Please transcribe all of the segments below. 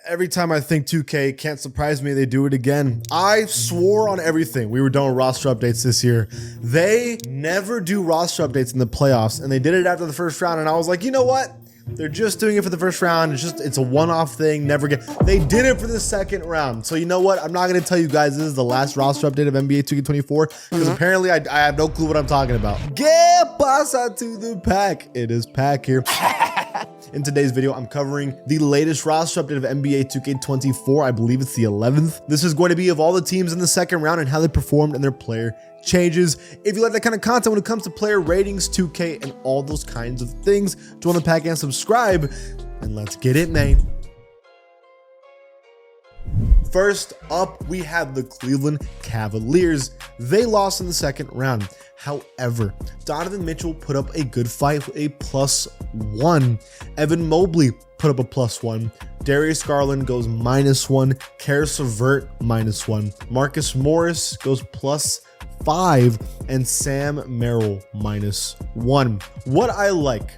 Every time I think 2K can't surprise me, they do it again. I swore on everything we were done with roster updates this year. They never do roster updates in the playoffs, and they did it after the first round, and I was like, you know what? They're just doing it for the first round. It's a one-off thing. Never get. They did it for the second round. So you know what? I'm not gonna tell you guys this is the last roster update of NBA 2K24 because apparently I have no clue what I'm talking about. Get pasa to the pack. It is Pack here. In today's video, I'm covering the latest roster update of NBA 2K24. I believe it's the 11th. This is going to be of all the teams in the second round and how they performed and their player changes. If you like that kind of content when it comes to player ratings, 2K, and all those kinds of things, join the pack and subscribe, and let's get it, man. First up, we have the Cleveland Cavaliers. They lost in the second round. However, Donovan Mitchell put up a good fight with a +1. Evan Mobley put up a +1. Darius Garland goes -1. Karis LeVert -1. Marcus Morris goes +5. And Sam Merrill -1. What I like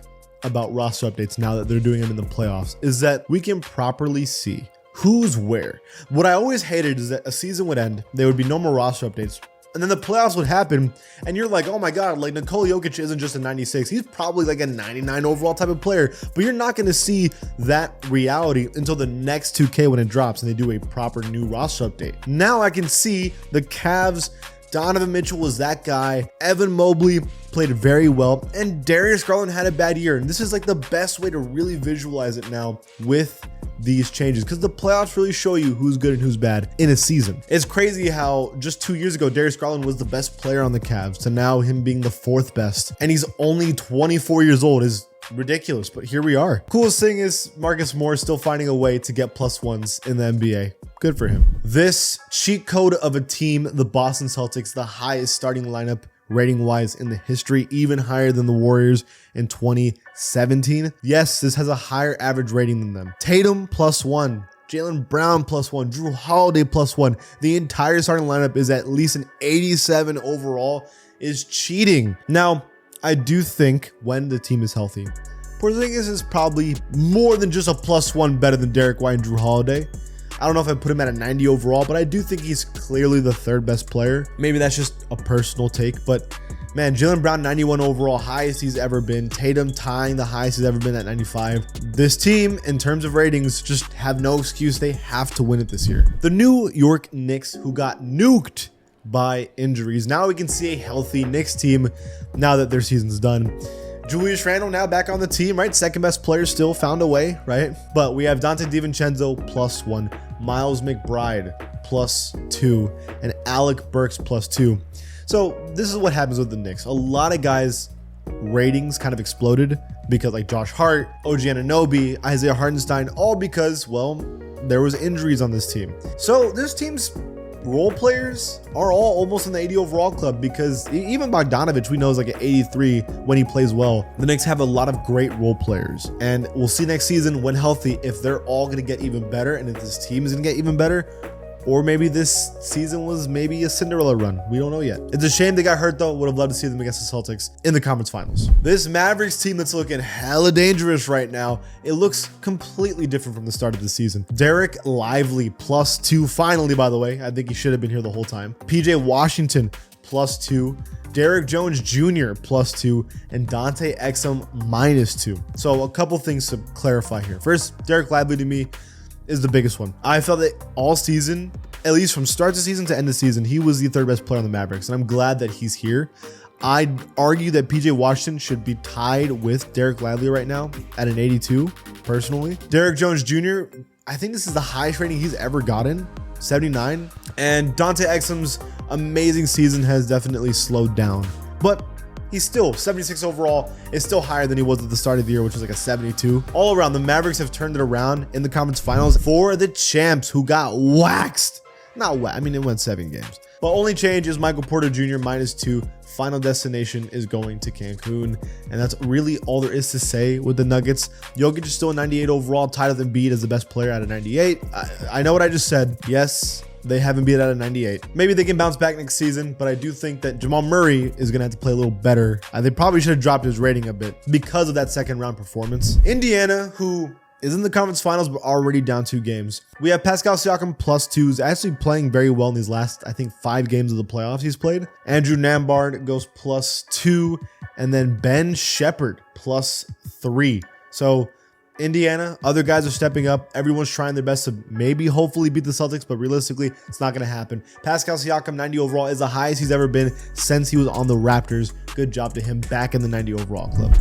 about roster updates now that they're doing them in the playoffs is that we can properly see who's where. What I always hated is that a season would end, there would be no more roster updates, and then the playoffs would happen, and you're like, oh my god, like Nikola Jokic isn't just a 96, he's probably like a 99 overall type of player, but you're not going to see that reality until the next 2K when it drops and they do a proper new roster update. Now I can see the Cavs. Donovan Mitchell was that guy. Evan Mobley played very well, and Darius Garland had a bad year. And this is like the best way to really visualize it now with these changes, because the playoffs really show you who's good and who's bad in a season. It's crazy how just 2 years ago, Darius Garland was the best player on the Cavs to now him being the 4th best. And he's only 24 years old. Is ridiculous, but here we are. Coolest thing is Marcus Morris still finding a way to get +1s in the NBA. Good for him. This cheat code of a team, the Boston Celtics, the highest starting lineup rating wise in the history, even higher than the Warriors in 2017. Yes, this has a higher average rating than them. Tatum +1. Jaylen Brown +1, Jrue Holiday +1. The entire starting lineup is at least an 87 overall. Is cheating. Now, I do think when the team is healthy, Porzingis is probably more than just a +1 better than Derek White and Jrue Holiday. I don't know if I put him at a 90 overall, but I do think he's clearly the 3rd best player. Maybe that's just a personal take, but man, Jaylen Brown 91 overall, highest he's ever been. Tatum tying the highest he's ever been at 95. This team, in terms of ratings, just have no excuse. They have to win it this year. The New York Knicks, who got nuked by injuries. Now we can see a healthy Knicks team now that their season's done. Julius Randle now back on the team, right? 2nd best player, still found a way, right? But we have Dante DiVincenzo +1, Miles McBride +2, and Alec Burks +2. So this is what happens with the Knicks. A lot of guys' ratings kind of exploded because like Josh Hart, OG Anunoby, Isaiah Hartenstein, all because, well, there was injuries on this team. So this team's role players are all almost in the 80 overall club, because even Bogdanovich, we know, is like an 83 when he plays well. The Knicks have a lot of great role players, and we'll see next season when healthy if they're all going to get even better and if this team is going to get even better, or maybe this season was maybe a Cinderella run. We don't know yet. It's a shame they got hurt though. Would have loved to see them against the Celtics in the conference finals. This Mavericks team that's looking hella dangerous right now, it looks completely different from the start of the season. Derek Lively +2, finally, by the way. I think he should have been here the whole time. PJ Washington +2. Derek Jones Jr. +2, and Dante Exum -2. So a couple things to clarify here. First, Derek Lively to me is the biggest one. I felt that all season, at least from start to season to end of season, he was the 3rd best player on the Mavericks, and I'm glad that he's here. I'd argue that PJ Washington should be tied with Derek Lively right now at an 82, personally. Derek Jones Jr., I think this is the highest rating he's ever gotten, 79. And Dante Exum's amazing season has definitely slowed down, but he's still 76 overall. Is still higher than he was at the start of the year, which was like a 72. All around, the Mavericks have turned it around in the conference finals for the champs, who got waxed. Not waxed, I mean, it went 7 games. But only change is Michael Porter Jr. -2. Final destination is going to Cancun. And that's really all there is to say with the Nuggets. Jokic is still a 98 overall, tied with Embiid as the best player at a 98. I know what I just said. Yes, they haven't beat out a 98. Maybe they can bounce back next season, but I do think that Jamal Murray is going to have to play a little better. They probably should have dropped his rating a bit because of that second round performance. Indiana, who is in the conference finals, but already down 2 games. We have Pascal Siakam +2, is actually playing very well in these last, I think, 5 games of the playoffs he's played. Andrew Nembhard goes +2, and then Ben Shepherd +3. So Indiana, other guys are stepping up. Everyone's trying their best to maybe hopefully beat the Celtics, but realistically, it's not going to happen. Pascal Siakam, 90 overall, is the highest he's ever been since he was on the Raptors. Good job to him, back in the 90 overall club.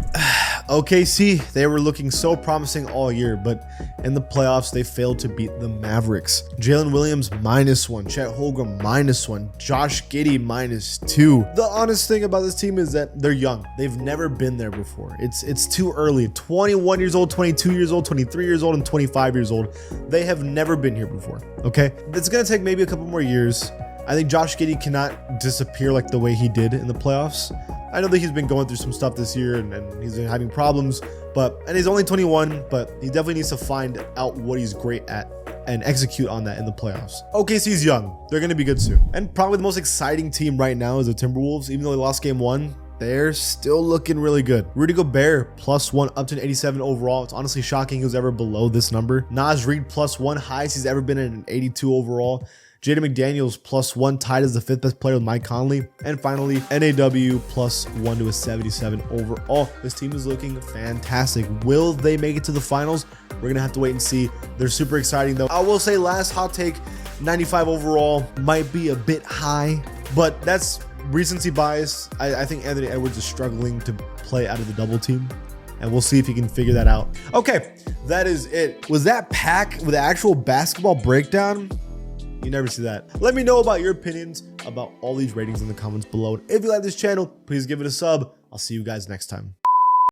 OKC, they were looking so promising all year, but in the playoffs, they failed to beat the Mavericks. Jalen Williams, -1. Chet Holmgren, -1. Josh Giddey, -2. The honest thing about this team is that they're young. They've never been there before. It's too early. 21 years old, 22 years old, 23 years old, and 25 years old. They have never been here before, okay? It's going to take maybe a couple more years. I think Josh Giddey cannot disappear like the way he did in the playoffs. I know that he's been going through some stuff this year and he's been having problems, and he's only 21, but he definitely needs to find out what he's great at and execute on that in the playoffs. OKC's young. They're going to be good soon. And probably the most exciting team right now is the Timberwolves. Even though they lost game 1, they're still looking really good. Rudy Gobert, +1, up to an 87 overall. It's honestly shocking he was ever below this number. Naz Reid, +1, highest he's ever been in an 82 overall. Jaden McDaniels, +1, tied as the 5th best player with Mike Conley. And finally, NAW, +1 to a 77 overall. This team is looking fantastic. Will they make it to the finals? We're going to have to wait and see. They're super exciting, though. I will say, last hot take, 95 overall might be a bit high, but that's recency bias. I think Anthony Edwards is struggling to play out of the double team, and we'll see if he can figure that out. Okay, that is it. Was that pack with the actual basketball breakdown? You never see that. Let me know about your opinions about all these ratings in the comments below. And if you like this channel, please give it a sub. I'll see you guys next time.